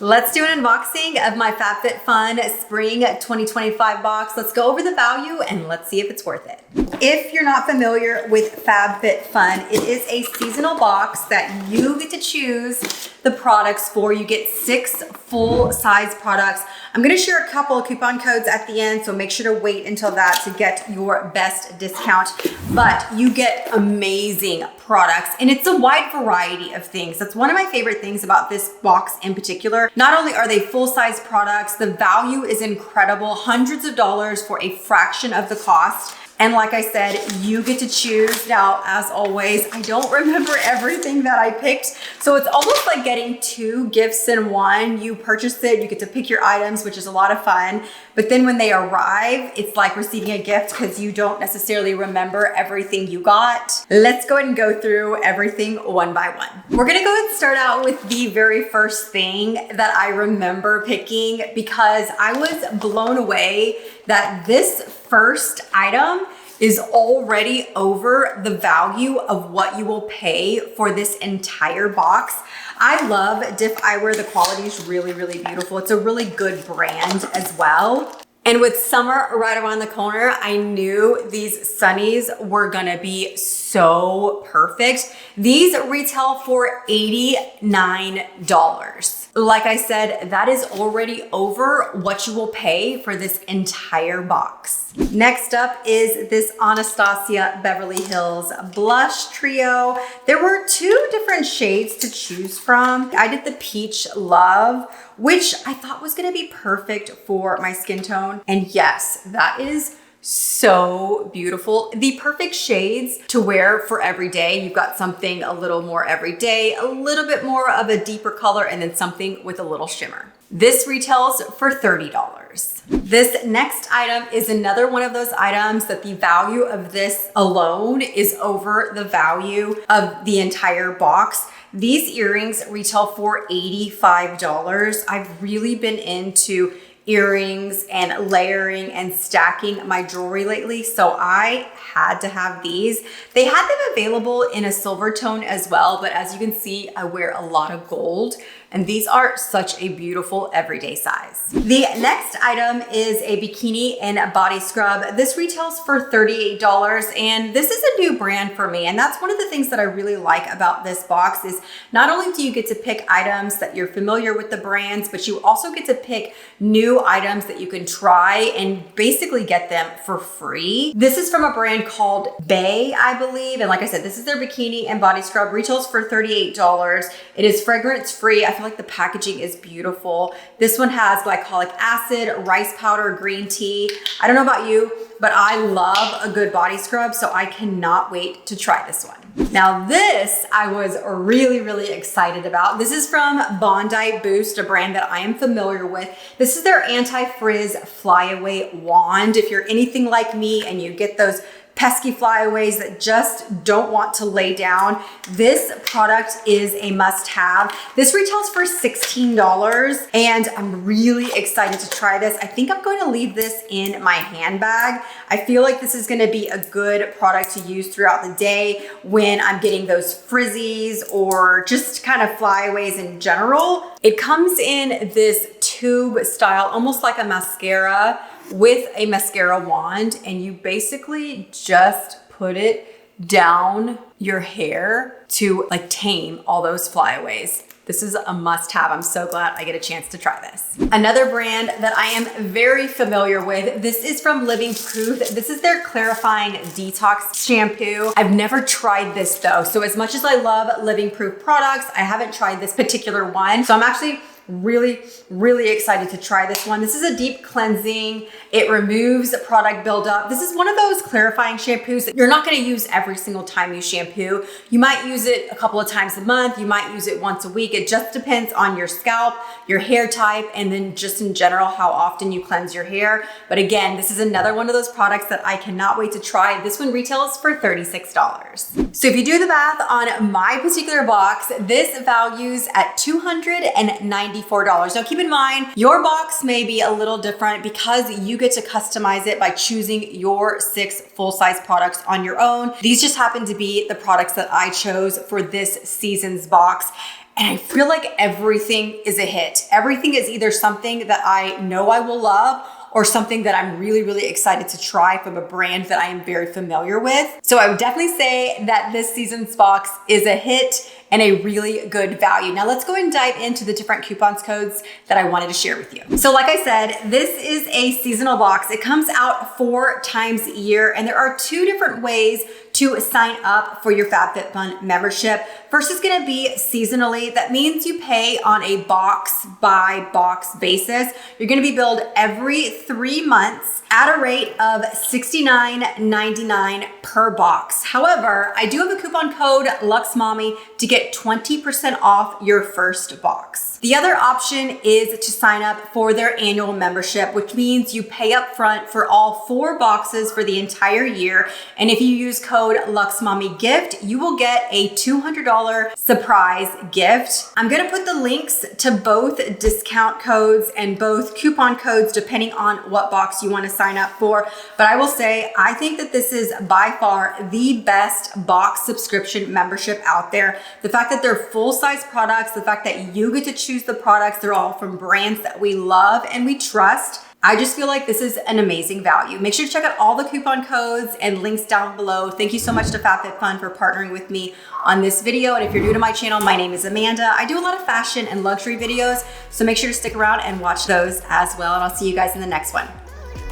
Let's do an unboxing of my FabFitFun Spring 2025 box. Let's go over the value and let's see if it's worth it. If you're not familiar with FabFitFun, it is a seasonal box that you get to choose the products for. You get 6 full-size products. I'm gonna share a couple of coupon codes at the end, so make sure to wait until that to get your best discount. But you get amazing products, and it's a wide variety of things. That's one of my favorite things about this box in particular. Not only are they full-size products, the value is incredible, hundreds of dollars for a fraction of the cost. And like I said, you get to choose. Now, as always, I don't remember everything that I picked. So it's almost like getting 2 gifts in one. You purchase it, you get to pick your items, which is a lot of fun. But then when they arrive, it's like receiving a gift because you don't necessarily remember everything you got. Let's go ahead and go through everything one by one. We're gonna go ahead and start out with the very first thing that I remember picking because I was blown away that this first item is already over the value of what you will pay for this entire box. I love Diff Eyewear. The quality is really, really beautiful. It's a really good brand as well. And with summer right around the corner, I knew these sunnies were gonna be so perfect. These retail for $89. Like I said, that is already over what you will pay for this entire box. Next up is this Anastasia Beverly Hills Blush Trio. There were 2 different shades to choose from. I did the Peach Love, which I thought was gonna be perfect for my skin tone. And yes, that is so beautiful. The perfect shades to wear for every day. You've got something a little more everyday, a little bit more of a deeper color, and then something with a little shimmer. This retails for $30. This next item is another one of those items that the value of this alone is over the value of the entire box. These earrings retail for $85. I've really been into earrings and layering and stacking my jewelry lately, so I had to have these. They had them available in a silver tone as well, but as you can see, I wear a lot of gold, and these are such a beautiful everyday size. The next item is a bikini and body scrub. This retails for $38, and this is a new brand for me, and that's one of the things that I really like about this box is not only do you get to pick items that you're familiar with the brands, but you also get to pick new items that you can try and basically get them for free. This is from a brand called Bay, I believe, and like I said, this is their bikini and body scrub. Retails for $38. It is fragrance free. I feel like the packaging is beautiful. This one has glycolic acid, rice powder, green tea. I don't know about you, but I love a good body scrub, so I cannot wait to try this one. Now this I was really, really excited about. This is from Bondi Boost, a brand that I am familiar with. This is their anti-frizz flyaway wand. If you're anything like me and you get those pesky flyaways that just don't want to lay down, this product is a must-have. This retails for $16, and I'm really excited to try this. I think I'm going to leave this in my handbag. I feel like this is going to be a good product to use throughout the day when I'm getting those frizzies or just kind of flyaways in general. It comes in this tube style, almost like a mascara, with a mascara wand, and you basically just put it down your hair to like tame all those flyaways. This is a must-have. I'm so glad I get a chance to try this. Another brand that I am very familiar with, this is from Living Proof. This is their clarifying detox shampoo. I've never tried this though. So as much as I love Living Proof products, I haven't tried this particular one. So I'm actually really excited to try this one. This is a deep cleansing. It removes product buildup. This is one of those clarifying shampoos that you're not going to use every single time you shampoo. You might use it a couple of times a month. You might use it once a week. It just depends on your scalp, your hair type, and then just in general how often you cleanse your hair. But again, this is another one of those products that I cannot wait to try. This one retails for $36. So if you do the math on my particular box, this values at $294. Now keep in mind, your box may be a little different because you get to customize it by choosing your 6 full-size products on your own. These just happen to be the products that I chose for this season's box. and I feel like everything is a hit. Everything is either something that I know I will love or something that I'm really, really excited to try from a brand that I am very familiar with. So I would definitely say that this season's box is a hit and a really good value. Now let's go and dive into the different coupons codes that I wanted to share with you. So like I said, this is a seasonal box. It comes out 4 times a year, and there are 2 different ways to sign up for your FabFitFun membership. First is gonna be seasonally. That means you pay on a box by box basis. You're gonna be billed every 3 months at a rate of $69.99 per box. However, I do have a coupon code LuxMommy to get 20% off your first box. The other option is to sign up for their annual membership, which means you pay up front for all 4 boxes for the entire year. And if you use code LuxMomMyGIFT, you will get a $200 surprise gift. I'm gonna put the links to both discount codes and both coupon codes depending on what box you wanna sign up for. But I will say, I think that this is by far the best box subscription membership out there. The fact that they're full-size products, the fact that you get to choose the products, they're all from brands that we love and we trust. I just feel like this is an amazing value. Make sure to check out all the coupon codes and links down below. Thank you so much to FabFitFun for partnering with me on this video. And if you're new to my channel, my name is Amanda. I do a lot of fashion and luxury videos, so make sure to stick around and watch those as well. And I'll see you guys in the next one.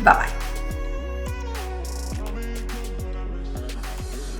Bye-bye.